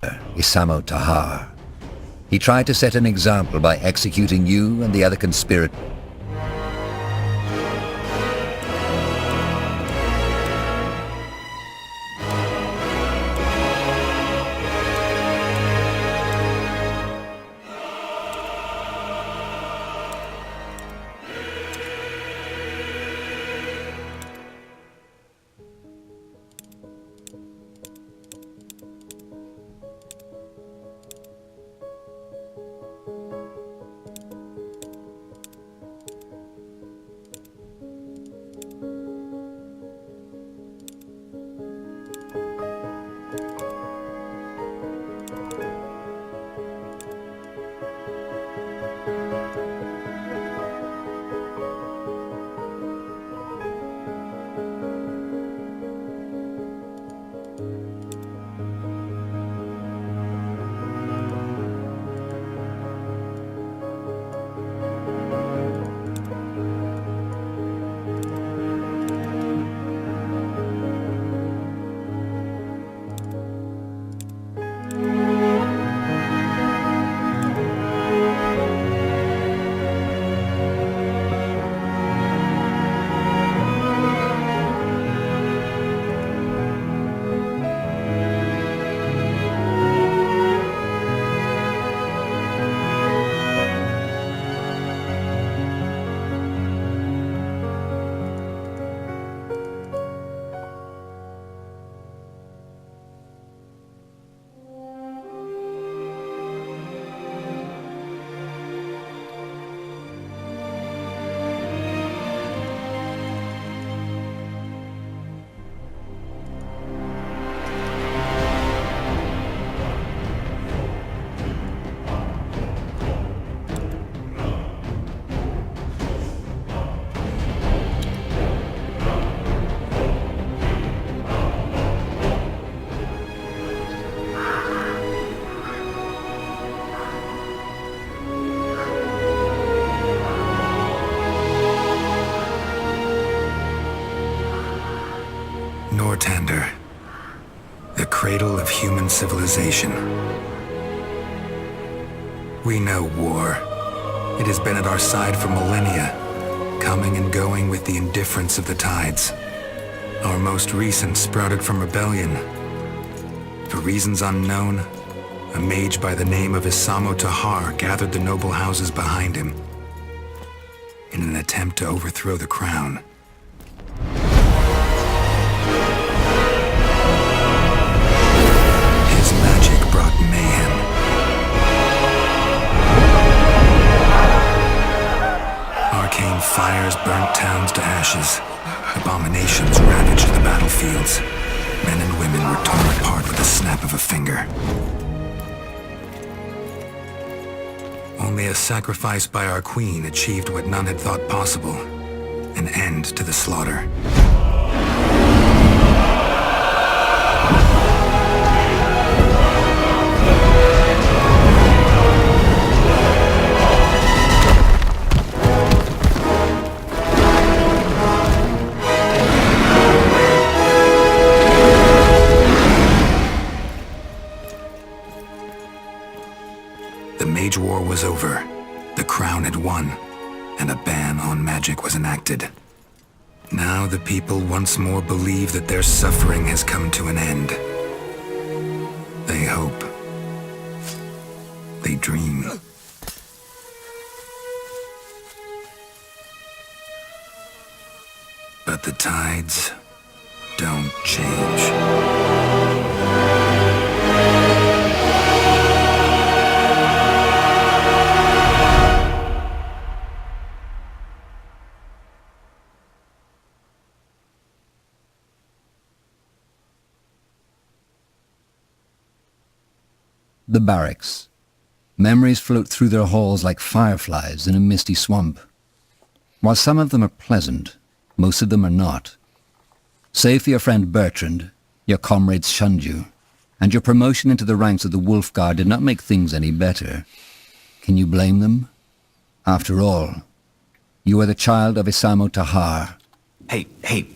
Isamo Tahar. He tried to set an example by executing you and the other conspirators. Nortander, the cradle of human civilization. We know war. It has been at our side for millennia, coming and going with the indifference of the tides. Our most recent sprouted from rebellion. For reasons unknown, a mage by the name of Isamo Tahar gathered the noble houses behind him in an attempt to overthrow the crown. His magic brought mayhem. Arcane fires burnt towns to ashes. Abominations ravaged the battlefields. Men and women were torn apart with the snap of a finger. Only a sacrifice by our queen achieved what none had thought possible, an end to the slaughter. The Mage War was over, the crown had won, and a ban on magic was enacted. Now the people once more believe that their suffering has come to an end. They hope. They dream. But the tides don't change. The barracks. Memories float through their halls like fireflies in a misty swamp. While some of them are pleasant, most of them are not. Save for your friend Bertrand, your comrades shunned you, and your promotion into the ranks of the Wolf Guard did not make things any better. Can you blame them? After all, you are the child of Isamo Tahar. Hey,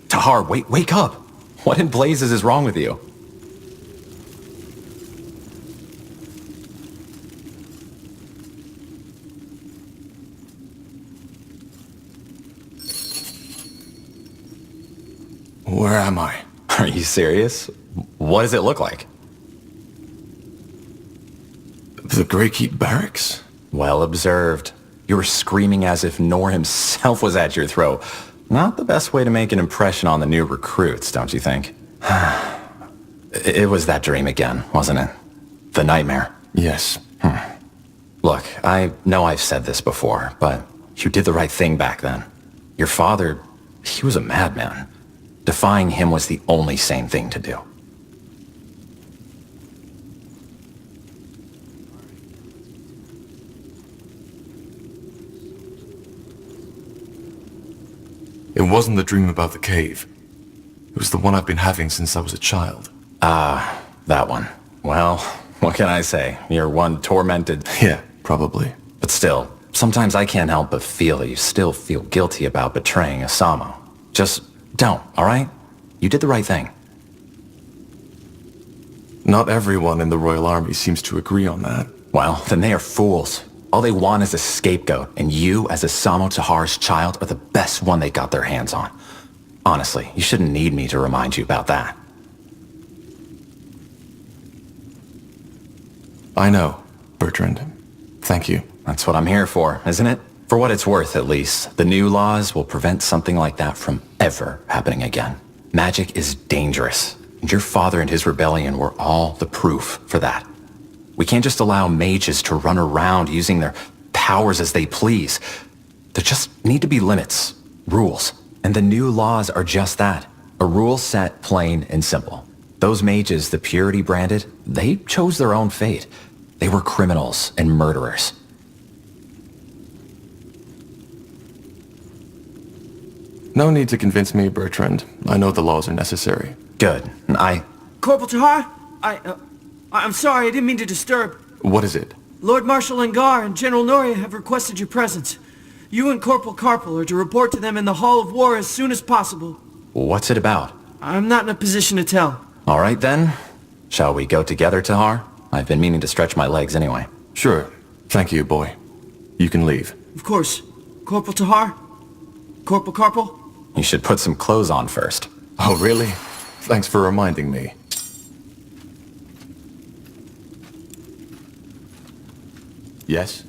Tahar, wake up! What in blazes is wrong with you? Where am I? Are you serious? What does it look like? The Greykeep Barracks? Well observed. You were screaming as if Nor himself was at your throat. Not the best way to make an impression on the new recruits, don't you think? It was that dream again, wasn't it? The nightmare. Yes. Look, I know I've said this before, but you did the right thing back then. Your father, he was a madman. Defying him was the only sane thing to do. It wasn't the dream about the cave. It was the one I've been having since I was a child. Ah, that one. Well, what can I say? You're one tormented... Yeah, probably. But still, sometimes I can't help but feel that you still feel guilty about betraying Asamo. Just don't, all right? You did the right thing. Not everyone in the Royal Army seems to agree on that. Well, then they are fools. All they want is a scapegoat, and you, as Asamo Tahar's child, are the best one they got their hands on. Honestly, you shouldn't need me to remind you about that. I know, Bertrand. Thank you. That's what I'm here for, isn't it? For what it's worth, at least. The new laws will prevent something like that from ever happening again. Magic is dangerous, and your father and his rebellion were all the proof for that. We can't just allow mages to run around using their powers as they please. There just need to be limits, rules. And the new laws are just that. A rule set plain and simple. Those mages the Purity branded, they chose their own fate. They were criminals and murderers. No need to convince me, Bertrand. I know the laws are necessary. Good. Corporal Tahar? I'm sorry, I didn't mean to disturb. What is it? Lord Marshal Angar and General Noria have requested your presence. You and Corporal Carpel are to report to them in the Hall of War as soon as possible. What's it about? I'm not in a position to tell. All right then. Shall we go together, Tahar? I've been meaning to stretch my legs anyway. Sure. Thank you, boy. You can leave. Of course. Corporal Tahar? Corporal Carpel? You should put some clothes on first. Oh, really? Thanks for reminding me. Yes?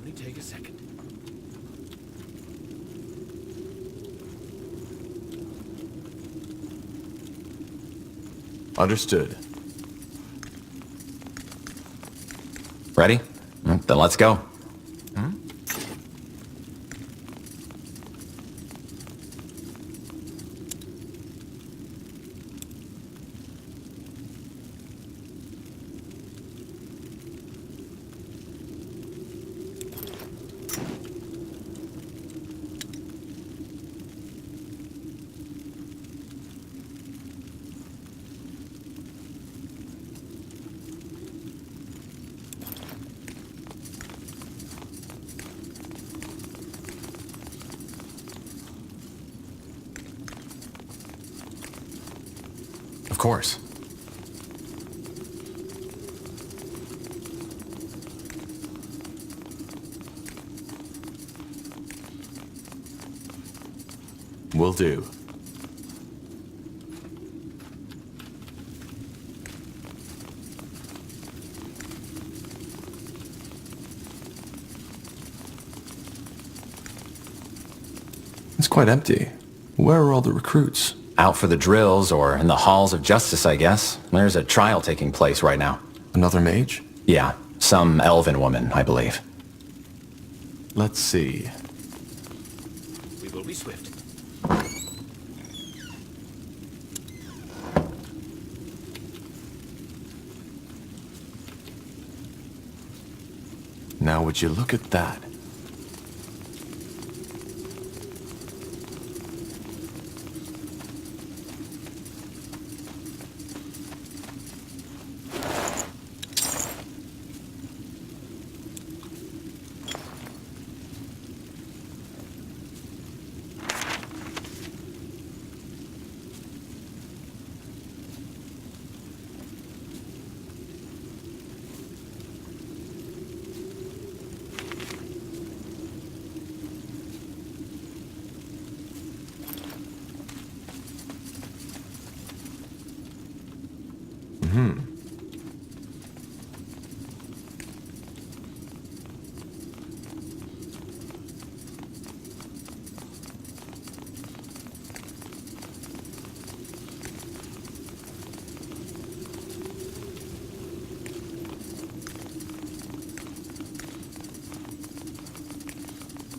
only take a second. Understood. Ready? Then let's go. Of course. Will do. It's quite empty. Where are all the recruits? Out for the drills or in the halls of justice, I guess. There's a trial taking place right now. Another mage? Yeah, some elven woman, I believe. Let's see. We will be swift. Now would you look at that?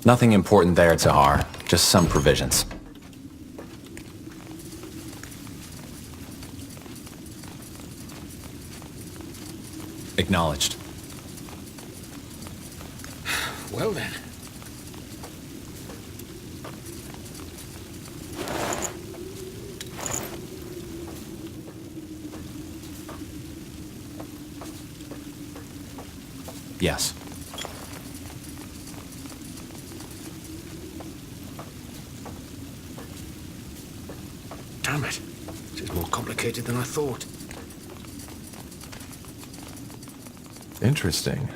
Nothing important there, Tahar. Just some provisions. Acknowledged. Well then. Yes. Damn it. This is more complicated than I thought. Interesting.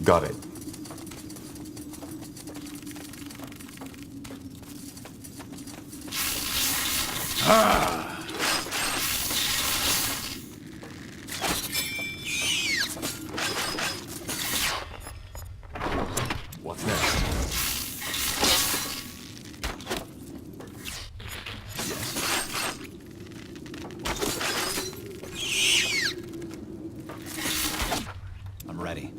Got it. What's next? I'm ready.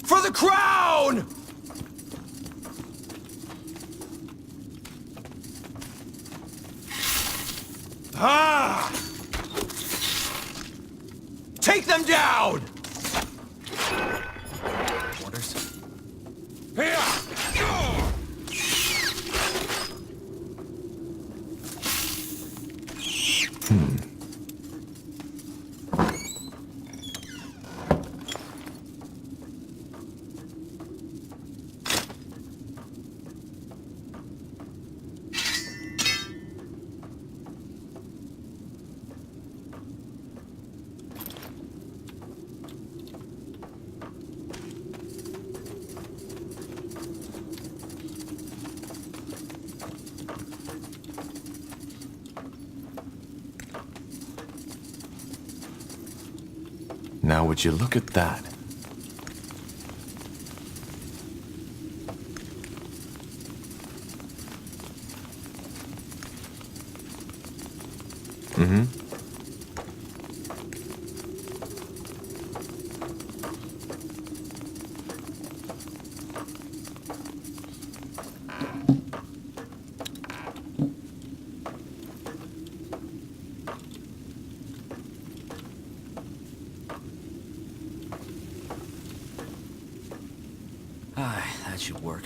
For the crown! Ah! Take them down! Orders? Here! Now would you look at that? That should work.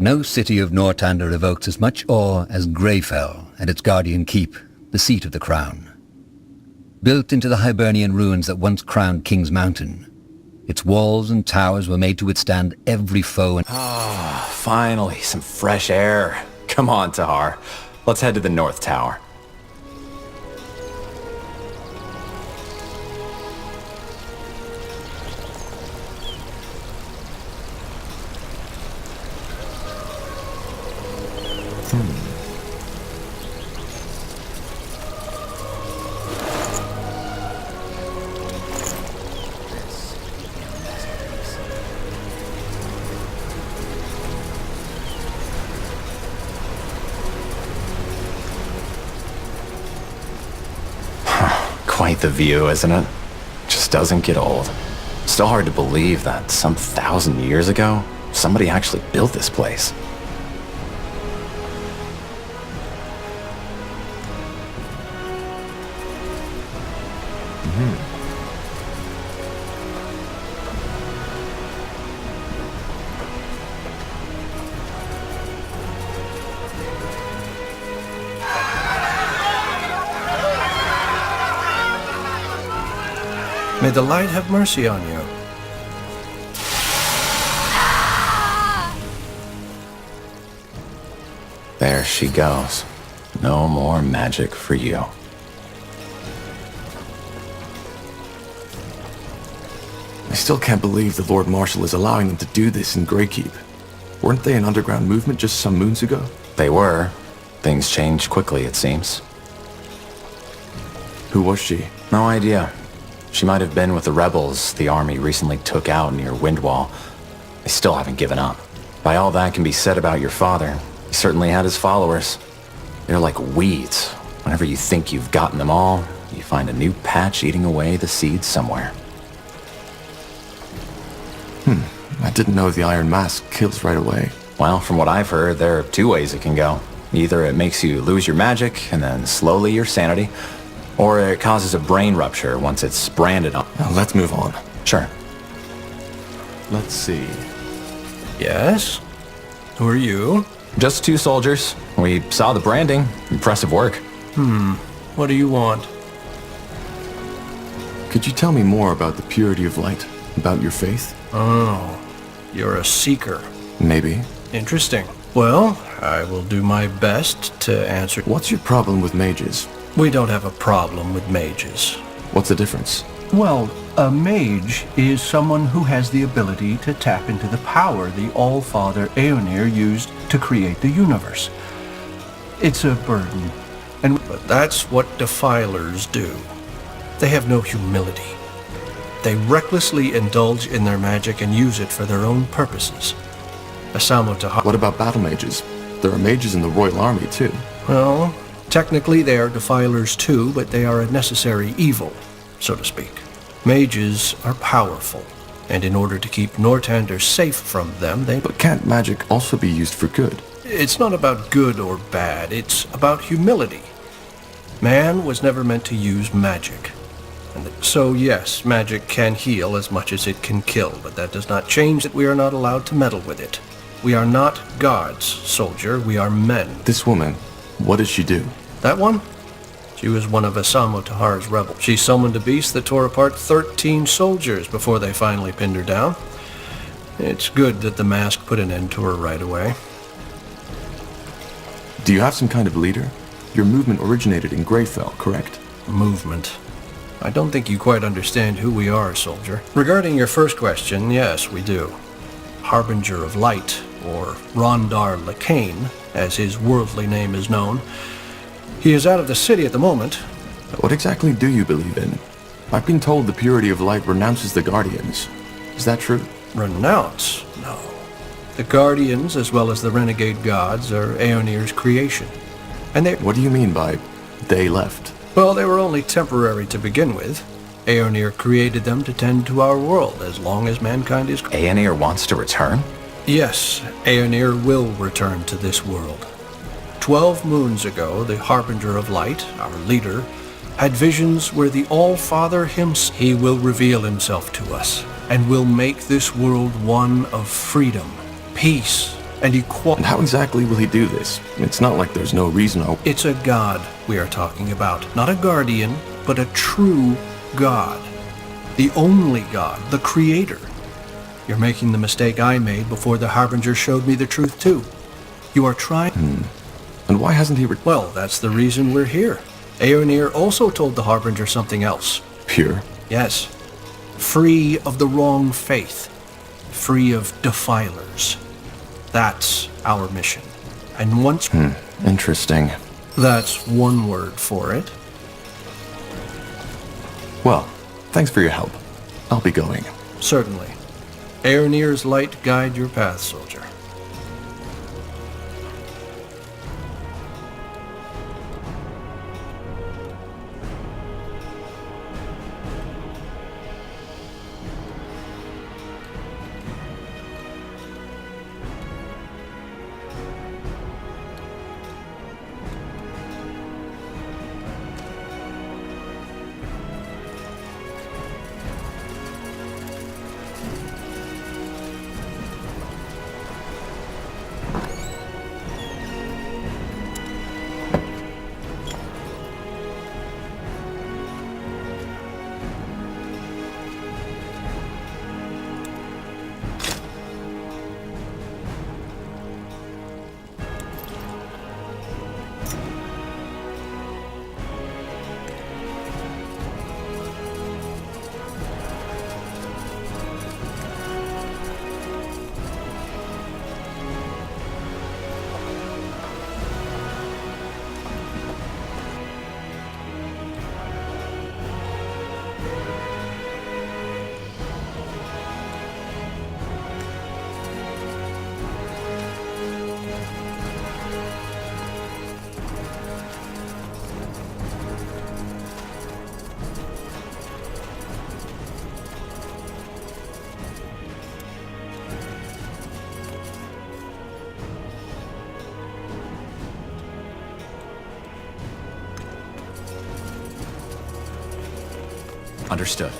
No city of Northander evokes as much awe as Greyfell and its guardian keep, the seat of the crown. Built into the Hibernian ruins that once crowned King's Mountain, its walls and towers were made to withstand every foe and... Finally, some fresh air. Come on, Tahar. Let's head to the North Tower. Quite the view, isn't it? Just doesn't get old. Still hard to believe that some 1,000 years ago, somebody actually built this place. May the light have mercy on you. There she goes. No more magic for you. I still can't believe the Lord Marshal is allowing them to do this in Greykeep. Weren't they an underground movement just some moons ago? They were. Things changed quickly, it seems. Who was she? No idea. She might have been with the rebels the army recently took out near Windwall. They still haven't given up. By all that can be said about your father, he certainly had his followers. They're like weeds. Whenever you think you've gotten them all, you find a new patch eating away the seeds somewhere. I didn't know the Iron Mask kills right away. Well, from what I've heard, there are two ways it can go. Either it makes you lose your magic, and then slowly your sanity, or it causes a brain rupture once it's branded on. Now let's move on. Sure. Let's see. Yes? Who are you? Just two soldiers. We saw the branding. Impressive work. What do you want? Could you tell me more about the purity of light? About your faith? Oh, you're a seeker. Maybe. Interesting. Well, I will do my best to answer. What's your problem with mages? We don't have a problem with mages. What's the difference? Well, a mage is someone who has the ability to tap into the power the All-Father Aeonir used to create the universe. It's a burden. But that's what defilers do. They have no humility. They recklessly indulge in their magic and use it for their own purposes. Asamo Taha. What about battle mages? There are mages in the Royal Army, too. Well, technically they are defilers too, but they are a necessary evil, so to speak. Mages are powerful, and in order to keep Northander safe from them, they... But can't magic also be used for good? It's not about good or bad, it's about humility. Man was never meant to use magic. So yes, magic can heal as much as it can kill, but that does not change that we are not allowed to meddle with it. We are not gods, soldier, we are men. This woman, what does she do? That one? She was one of Asamo Tahar's rebels. She summoned a beast that tore apart 13 soldiers before they finally pinned her down. It's good that the mask put an end to her right away. Do you have some kind of leader? Your movement originated in Greyfell, correct? Movement. I don't think you quite understand who we are, soldier. Regarding your first question, yes, we do. Harbinger of Light, or Rondar Lacane, as his worldly name is known. He is out of the city at the moment. What exactly do you believe in? I've been told the purity of light renounces the Guardians. Is that true? Renounce? No. The Guardians, as well as the renegade gods, are Aeonir's creation. And they... What do you mean by they left? Well, they were only temporary to begin with. Aeonir created them to tend to our world as long as mankind is... Aeonir wants to return? Yes, Aeonir will return to this world. 12 moons ago, the Harbinger of Light, our leader, had visions where the All-Father himself... He will reveal himself to us, and will make this world one of freedom, peace, and equality. And how exactly will he do this? It's not like there's no reason I'll... It's a god we are talking about. Not a guardian, but a true god. The only god, the creator. You're making the mistake I made before the Harbinger showed me the truth too. You are trying... And why hasn't he Well, that's the reason we're here. Aeonir also told the Harbinger something else. Pure? Yes. Free of the wrong faith. Free of defilers. That's our mission. And once... Interesting. That's one word for it. Well, thanks for your help. I'll be going. Certainly. Aeonir's light guide your path, soldier. Understood.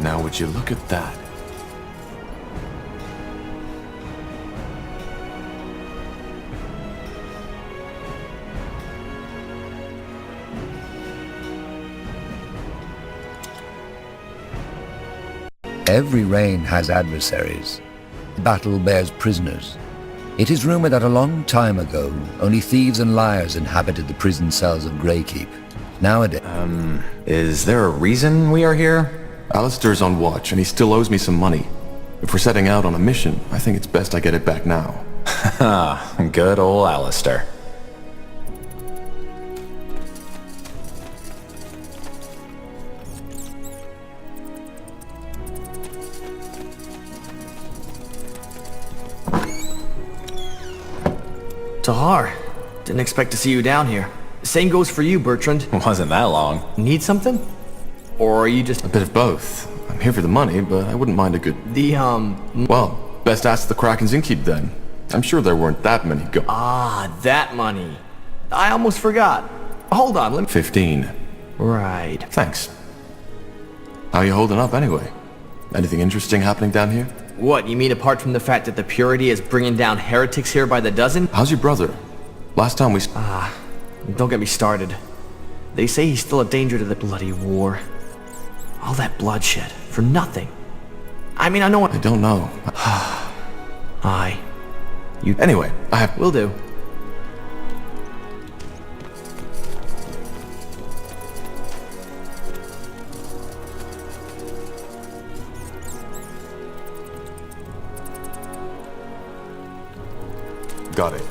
Now would you look at that? Every reign has adversaries. Battle bears prisoners. It is rumored that a long time ago, only thieves and liars inhabited the prison cells of Greykeep. Nowadays... Is there a reason we are here? Alistair's on watch, and he still owes me some money. If we're setting out on a mission, I think it's best I get it back now. Good old Alistair. Tahar, didn't expect to see you down here. Same goes for you, Bertrand. Wasn't that long. Need something? Or are you just... A bit of both. I'm here for the money, but I wouldn't mind a good... Well, best ask the Kraken's innkeep then. I'm sure there weren't that many that money. I almost forgot. Hold on, let me... 15. Right. Thanks. How you holding up anyway? Anything interesting happening down here? What, you mean apart from the fact that the Purity is bringing down heretics here by the dozen? How's your brother? Last time we... Don't get me started. They say he's still a danger to the bloody war. All that bloodshed, for nothing. I mean, I know what... I don't know. Anyway, Will do. Got it.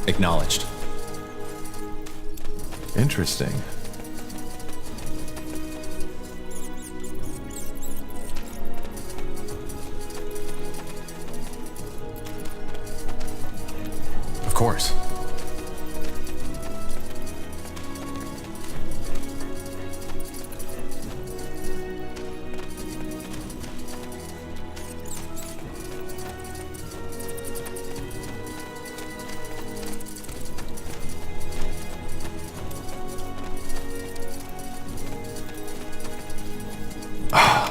Acknowledged. Interesting. Of course.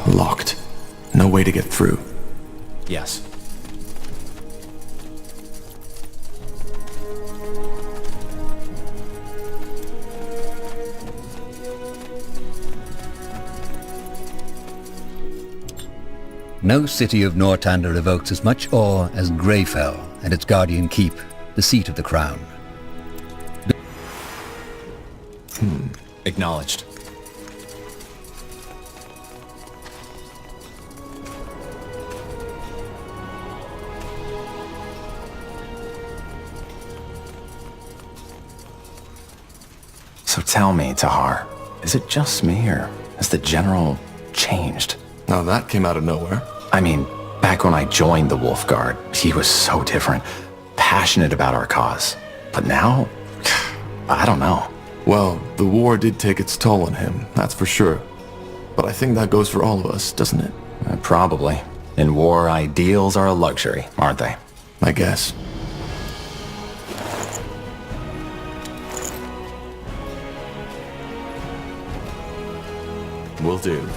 Locked. No way to get through. Yes. No city of Northander evokes as much awe as Greyfell and its guardian keep, the seat of the crown. Acknowledged. So tell me, Tahar, is it just me, or has the general changed? Now that came out of nowhere. I mean, back when I joined the Wolf Guard, he was so different, passionate about our cause. But now, I don't know. Well, the war did take its toll on him, that's for sure. But I think that goes for all of us, doesn't it? Probably. In war, ideals are a luxury, aren't they? I guess. Will do.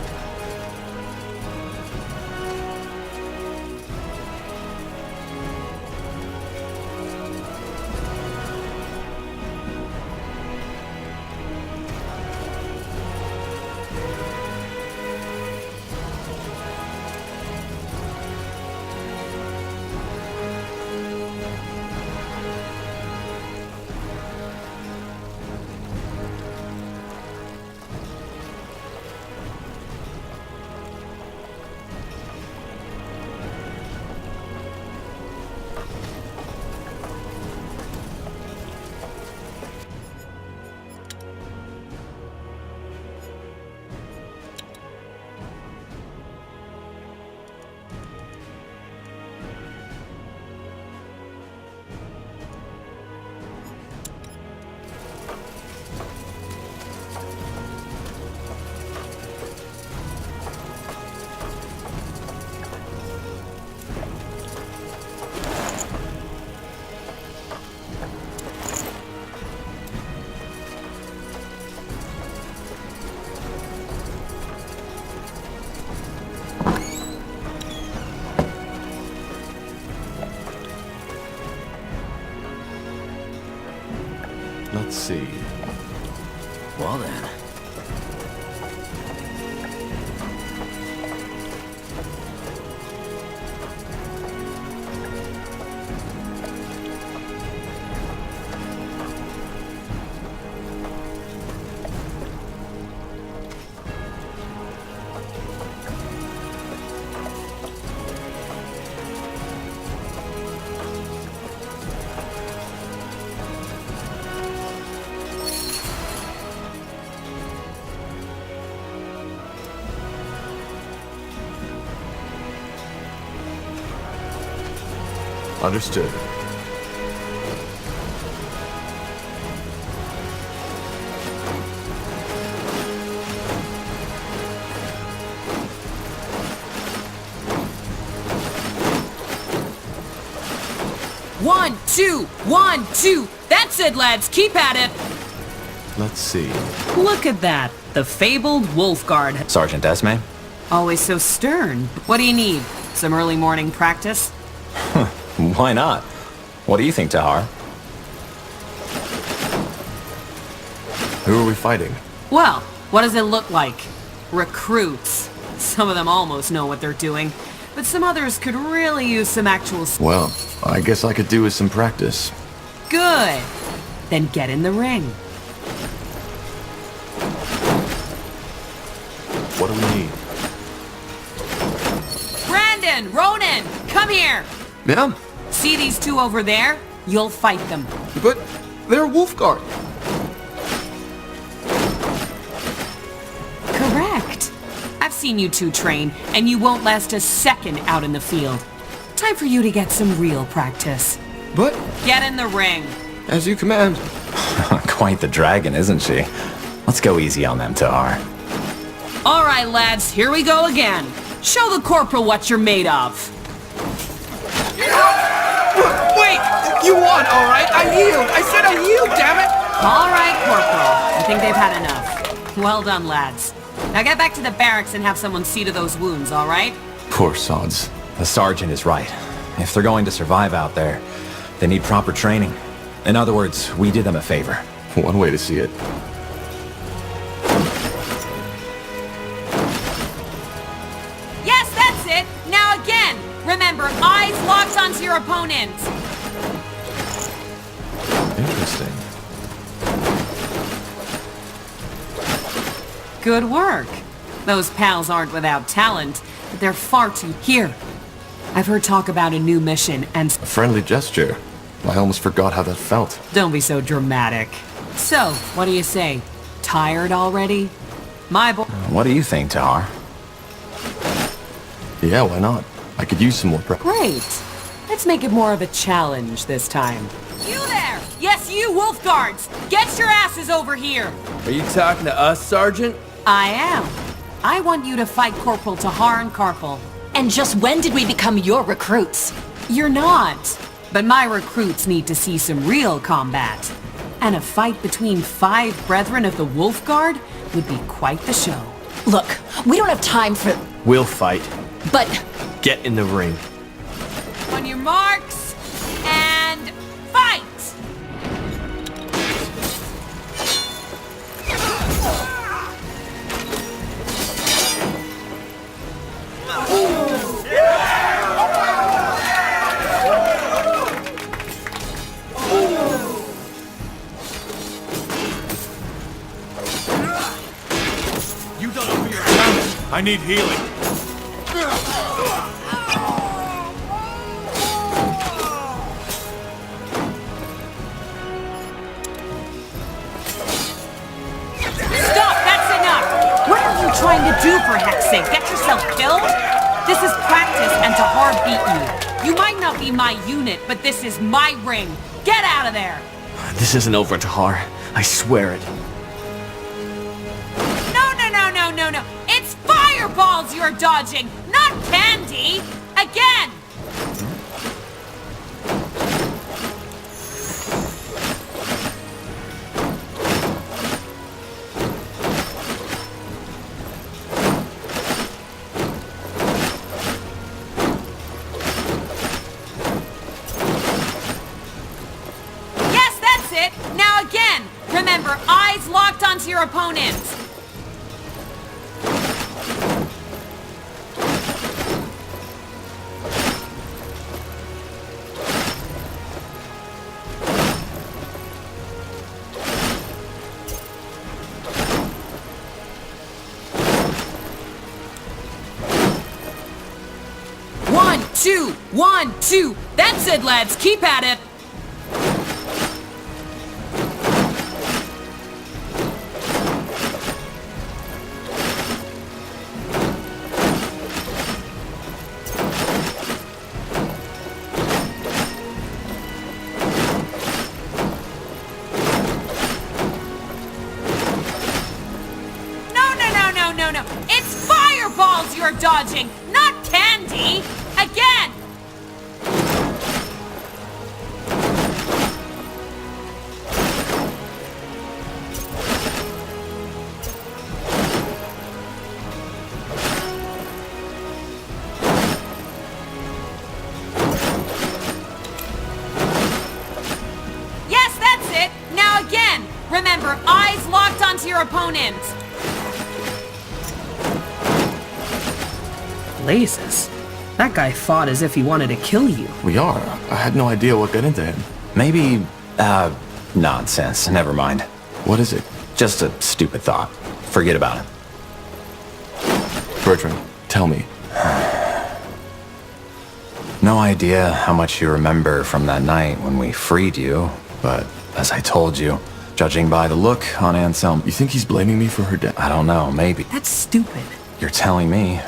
Let's see. Well then. Understood. 1, 2, 1, 2. That's it, lads. Keep at it. Let's see. Look at that. The fabled Wolf Guard. Sergeant Esme? Always so stern. What do you need? Some early morning practice? Why not? What do you think, Tahar? Who are we fighting? Well, what does it look like? Recruits. Some of them almost know what they're doing, but some others could really use some actual... Well, I guess I could do with some practice. Good. Then get in the ring. What do we need? Brandon, Ronan, come here. Yeah, See these two over there? You'll fight them. but they're Wolfguard. Correct. I've seen you two train, and you won't last a second out in the field. Time for you to get some real practice. But, Get in the ring. as you command. Quite the dragon, isn't she? Let's go easy on them, Tahar. All right, lads, here we go again. Show the corporal what you're made of. Wait! You won, all right? I yield! I said I yield, damn it! All right, corporal. I think they've had enough. Well done, lads. Now get back to the barracks and have someone see to those wounds, all right? Poor sods. The sergeant is right. If they're going to survive out there, they need proper training. In other words, we did them a favor. One way to see it. Yes, that's it. Now again. Remember, eyes locked onto your opponent. Interesting. Good work. Those pals aren't without talent, but they're far too... Here. I've heard talk about a new mission, and... A friendly gesture. I almost forgot how that felt. Don't be so dramatic. So, what do you say? Tired already? My boy... What do you think, Tahar? Yeah, why not? I could use some more practice. Great. Let's make it more of a challenge this time. You there! Yes, you, Wolf Guards! Get your asses over here! Are you talking to us, Sergeant? I am. I want you to fight Corporal Tahar and Karpal. And just when did we become your recruits? You're not. But my recruits need to see some real combat. And a fight between 5 brethren of the Wolf Guard would be quite the show. Look, we don't have time for... We'll fight. But Get in the ring. On your marks, and fight! You done over your damage. I need healing. Stop! That's enough! What are you trying to do, for heck's sake? Get yourself killed? This is practice, and Tahar beat you. You might not be my unit, but this is my ring. Get out of there! This isn't over, Tahar. I swear it. No. It's fireballs you're dodging, not candy! Again! Yes, that's it! Now again! Remember, eyes locked onto your opponents! One, two. That's it, lads. Keep at it. No. It's fireballs you're dodging, not candy. Again. opponent! Blazes. That guy fought as if he wanted to kill you. We are. I had no idea what got into him. Maybe, nonsense. Never mind. What is it? Just a stupid thought. Forget about it. Bertrand, tell me. No idea how much you remember from that night when we freed you, but as I told you, judging by the look on Anselm... You think he's blaming me for her death? I don't know, maybe. That's stupid. You're telling me.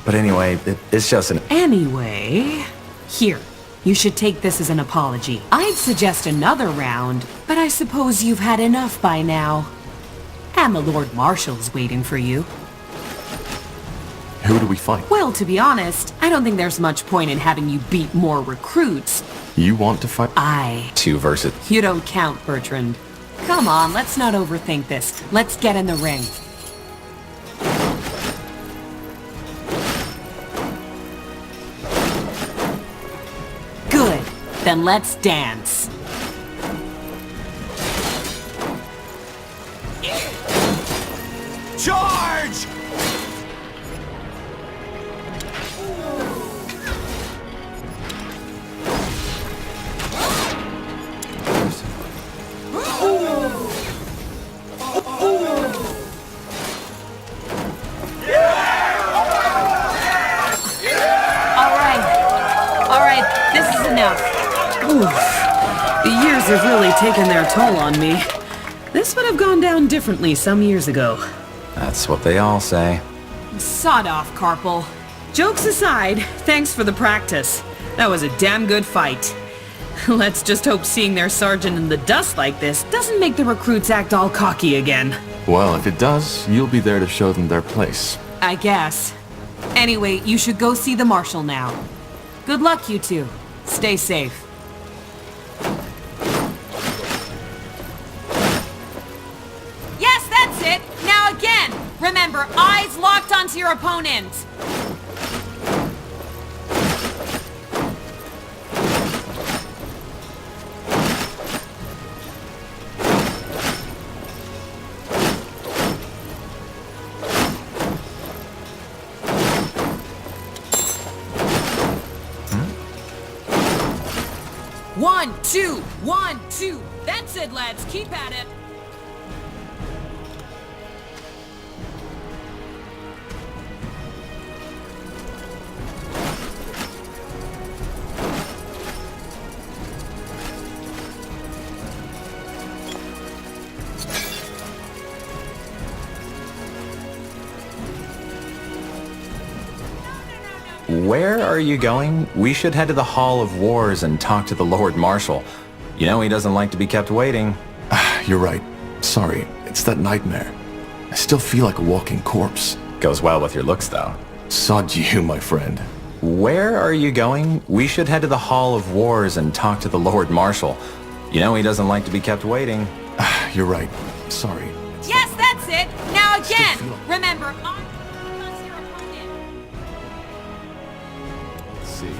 But anyway, it's just an... Anyway, here. You should take this as an apology. I'd suggest another round, but I suppose you've had enough by now. And the Lord Marshal's waiting for you. Who do we fight? Well, to be honest, I don't think there's much point in having you beat more recruits. You want to fight? I... 2 versus... You don't count, Bertrand. Come on, let's not overthink this. Let's get in the ring. Good. Then let's dance. Charge! All right, this is enough. Oof. The years have really taken their toll on me. This would have gone down differently some years ago. That's what they all say. Sod off, Carpal. Jokes aside, thanks for the practice. That was a damn good fight. Let's just hope seeing their sergeant in the dust like this doesn't make the recruits act all cocky again. Well, if it does, you'll be there to show them their place. I guess. Anyway, you should go see the Marshal now. Good luck, you two. Stay safe. Yes, that's it! Now again! Remember, eyes locked onto your opponent! One, two. That's it, lads. Keep at it. Where are you going? We should head to the Hall of Wars and talk to the Lord Marshal. You know he doesn't like to be kept waiting. You're right. Sorry, it's that nightmare. I still feel like a walking corpse. Goes well with your looks, though. Sod you, my friend. Where are you going? We should head to the Hall of Wars and talk to the Lord Marshal. You know he doesn't like to be kept waiting. You're right. Sorry. Yes, that's it. Now again. Remember, eyes onto your opponent. Let's see.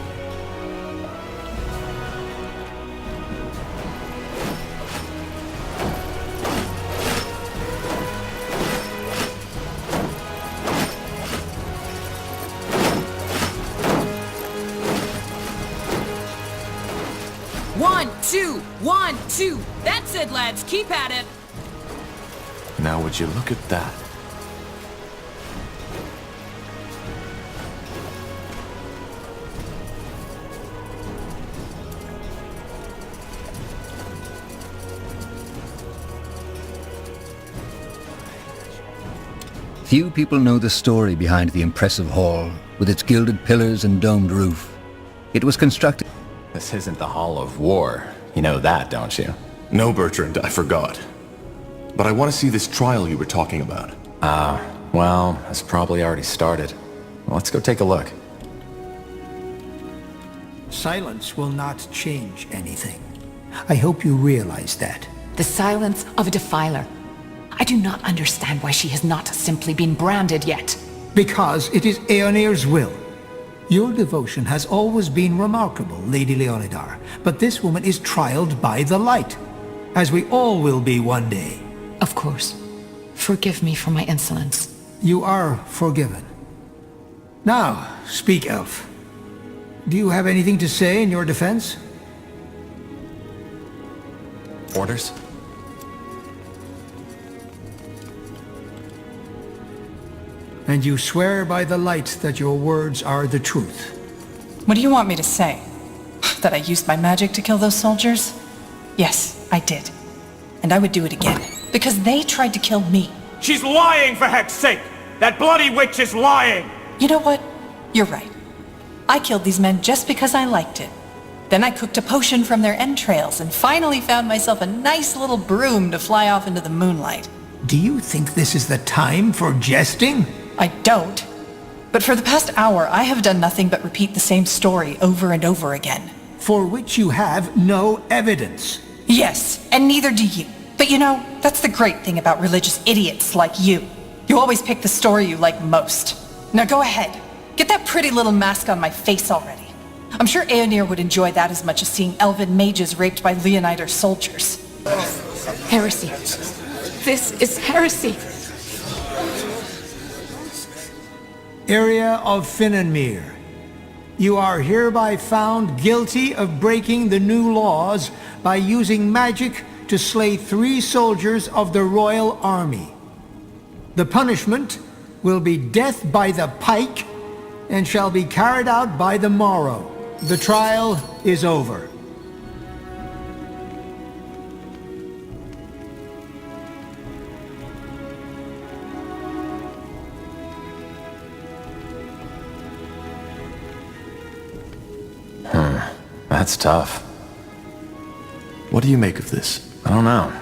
One, two. That's it, lads. Keep at it. Now would you look at that? Few people know the story behind the impressive hall, with its gilded pillars and domed roof. It was constructed... This isn't the Hall of War. You know that, don't you? No, Bertrand, I forgot. But I want to see this trial you were talking about. Well, it's probably already started. Let's go take a look. Silence will not change anything. I hope you realize that. The silence of a defiler. I do not understand why she has not simply been branded yet. Because it is Aeonir's will. Your devotion has always been remarkable, Lady Leonidar, but this woman is trialed by the light, as we all will be one day. Of course. Forgive me for my insolence. You are forgiven. Now, speak, Elf. Do you have anything to say in your defense? Orders? And you swear by the light that your words are the truth. What do you want me to say? That I used my magic to kill those soldiers? Yes, I did. And I would do it again. Because they tried to kill me. She's lying, for heck's sake! That bloody witch is lying! You know what? You're right. I killed these men just because I liked it. Then I cooked a potion from their entrails and finally found myself a nice little broom to fly off into the moonlight. Do you think this is the time for jesting? I don't. But for the past hour, I have done nothing but repeat the same story over and over again. For which you have no evidence. Yes, and neither do you. But you know, that's the great thing about religious idiots like you. You always pick the story you like most. Now go ahead. Get that pretty little mask on my face already. I'm sure Aeonir would enjoy that as much as seeing elven mages raped by Leonider soldiers. Heresy. This is heresy. Area of Finnenmere. You are hereby found guilty of breaking the new laws by using magic to slay 3 soldiers of the royal army. The punishment will be death by the pike and shall be carried out by the morrow. The trial is over. That's tough. What do you make of this? I don't know.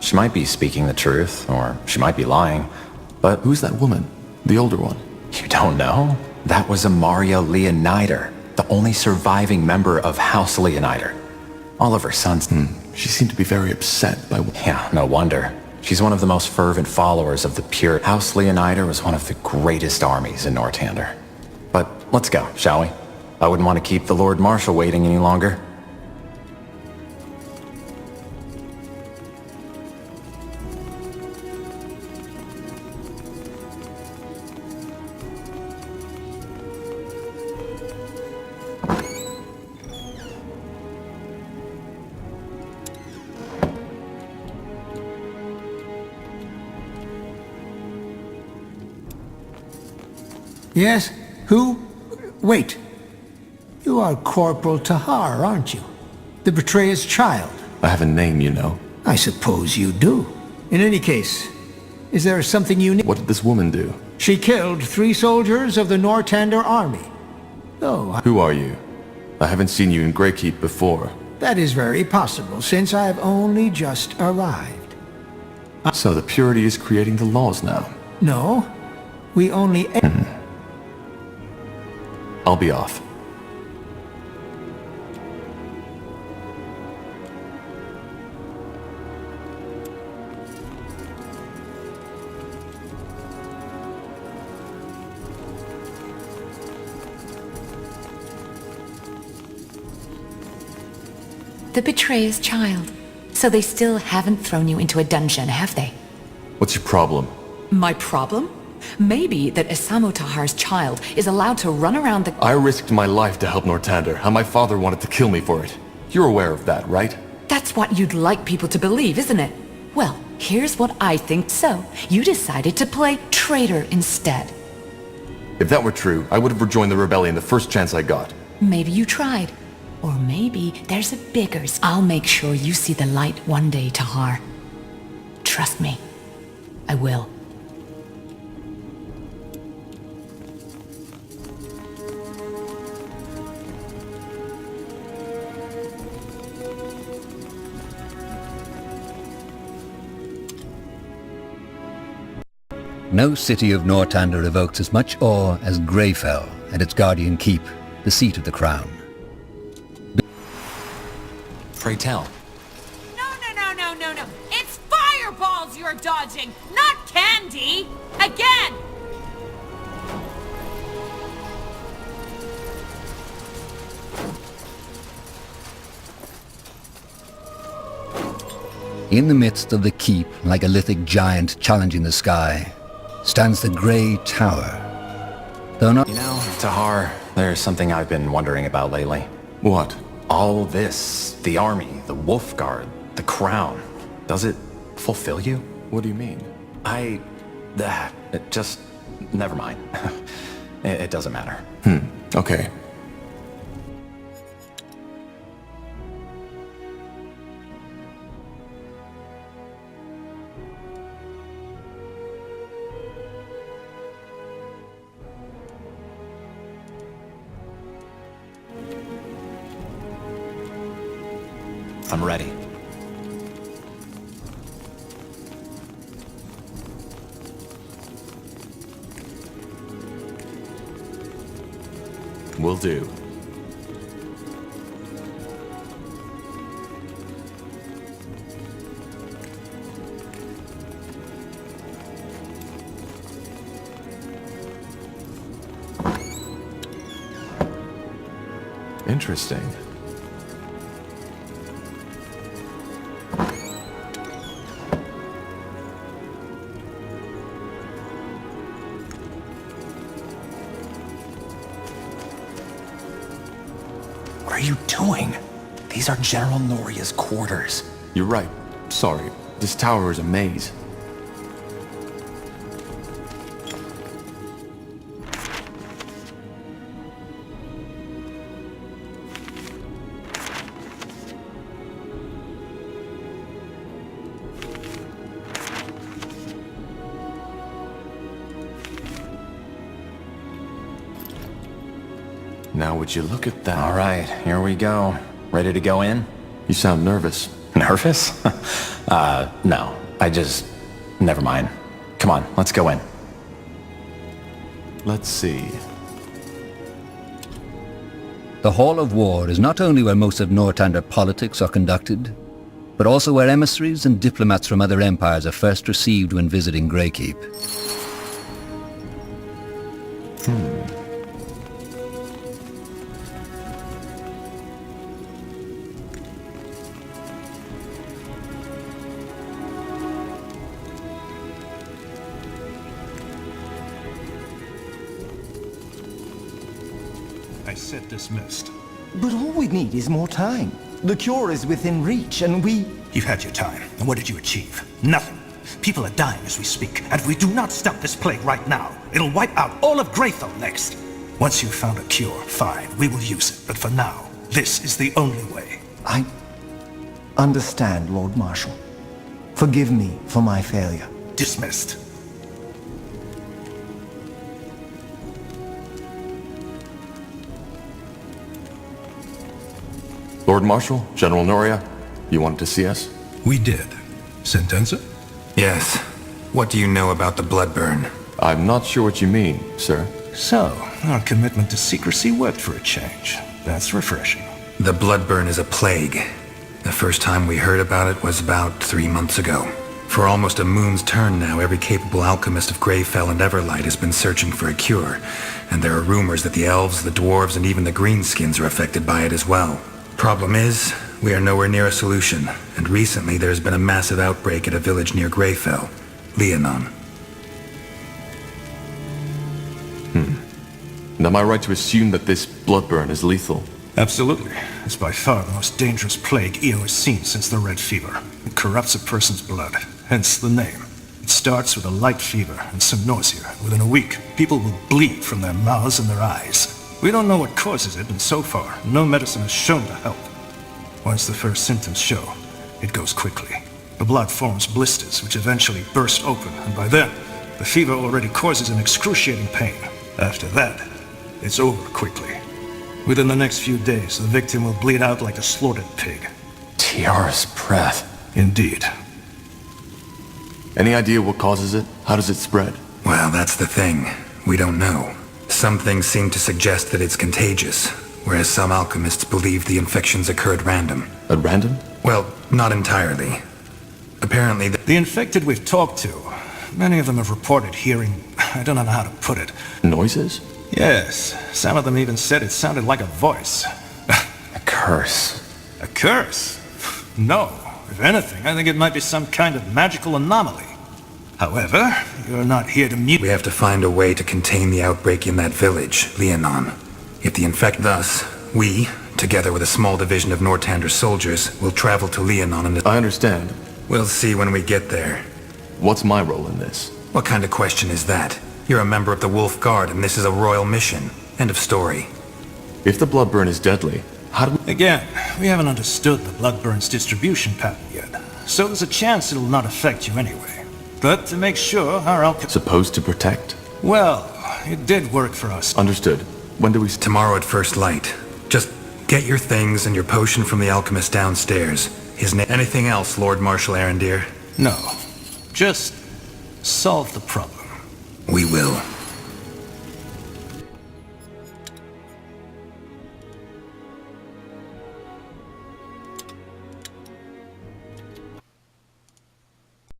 She might be speaking the truth, or she might be lying. But who's that woman? The older one? You don't know? That was Amaria Leonider, the only surviving member of House Leonider. All of her sons... She seemed to be very upset by... Yeah, no wonder. She's one of the most fervent followers of the pure... House Leonider was one of the greatest armies in Northander. But let's go, shall we? I wouldn't want to keep the Lord Marshal waiting any longer. Yes? Who? Wait. You are Corporal Tahar, aren't you? The betrayer's child. I have a name, you know. I suppose you do. In any case, is there something you need? What did this woman do? She killed 3 soldiers of the Northander army. Oh, Who are you? I haven't seen you in Greykeep before. That is very possible, since I've only just arrived. So the Purity is creating the laws now? No. We only... I'll be off. The betrayer's child. So they still haven't thrown you into a dungeon, have they? What's your problem? My problem? Maybe that Isamo Tahar's child is allowed to run around the... I risked my life to help Northander, and my father wanted to kill me for it. You're aware of that, right? That's what you'd like people to believe, isn't it? Well, here's what I think so. You decided to play traitor instead. If that were true, I would have rejoined the rebellion the first chance I got. Maybe you tried. Or maybe there's a bigger... I'll make sure you see the light one day, Tahar. Trust me. I will. No city of Northander evokes as much awe as Greyfell and its guardian keep, the seat of the crown. Pray tell. No. It's fireballs you're dodging, not candy! Again! In the midst of the keep, like a lithic giant challenging the sky, stands the Grey Tower. Though not... You know, Tahar, there's something I've been wondering about lately. What? All this, the army, the Wolf Guard, the crown, does it fulfill you? What do you mean? It just... never mind. It doesn't matter. Okay. I'm ready. Will do. Interesting. What are you doing? These are General Noria's quarters. You're right. Sorry. This tower is a maze. Now would you look at that? All right, here we go. Ready to go in? You sound nervous. Nervous? No. Never mind. Come on, let's go in. Let's see. The Hall of War is not only where most of Northander politics are conducted, but also where emissaries and diplomats from other empires are first received when visiting Greykeep. I said dismissed. But all we need is more time. The cure is within reach, and we... You've had your time, and what did you achieve? Nothing. People are dying as we speak, and if we do not stop this plague right now, it'll wipe out all of Greyfell next. Once you've found a cure, fine, we will use it, but for now, this is the only way. I understand, Lord Marshal. Forgive me for my failure. Dismissed. Lord Marshal, General Noria, you wanted to see us? We did. Sentenza? Yes. What do you know about the Bloodburn? I'm not sure what you mean, sir. So, our commitment to secrecy worked for a change. That's refreshing. The Bloodburn is a plague. The first time we heard about it was about 3 months ago. For almost a moon's turn now, every capable alchemist of Greyfell and Everlight has been searching for a cure, and there are rumors that the elves, the dwarves, and even the greenskins are affected by it as well. Problem is, we are nowhere near a solution, and recently there's been a massive outbreak at a village near Greyfell, Leonon. And am I right to assume that this Bloodburn is lethal? Absolutely. It's by far the most dangerous plague EO has seen since the Red Fever. It corrupts a person's blood, hence the name. It starts with a light fever and some nausea. Within a week, people will bleed from their mouths and their eyes. We don't know what causes it, and so far, no medicine has shown to help. Once the first symptoms show, it goes quickly. The blood forms blisters, which eventually burst open, and by then, the fever already causes an excruciating pain. After that, it's over quickly. Within the next few days, the victim will bleed out like a slaughtered pig. Tiara's breath. Indeed. Any idea what causes it? How does it spread? Well, that's the thing. We don't know. Some things seem to suggest that it's contagious, whereas some alchemists believe the infections occur at random. At random? Well, not entirely. Apparently the infected we've talked to, many of them have reported hearing, I don't know how to put it. Noises? Yes. Some of them even said it sounded like a voice. A curse. A curse? No. If anything, I think it might be some kind of magical anomaly. However, you're not here to mute. We have to find a way to contain the outbreak in that village, Leonon. If the thus, we, together with a small division of Nortander's soldiers, will travel to Leonon and... I understand. We'll see when we get there. What's my role in this? What kind of question is that? You're a member of the Wolf Guard, and this is a royal mission. End of story. If the bloodburn is deadly, how do we... Again, we haven't understood the Bloodburn's distribution pattern yet, so there's a chance it'll not affect you anyway. But to make sure, our alchemist... Supposed to protect? Well, it did work for us. Understood. When do we... Tomorrow at first light. Just get your things and your potion from the alchemist downstairs. His name... Anything else, Lord Marshal Arendir? No. Just solve the problem. We will.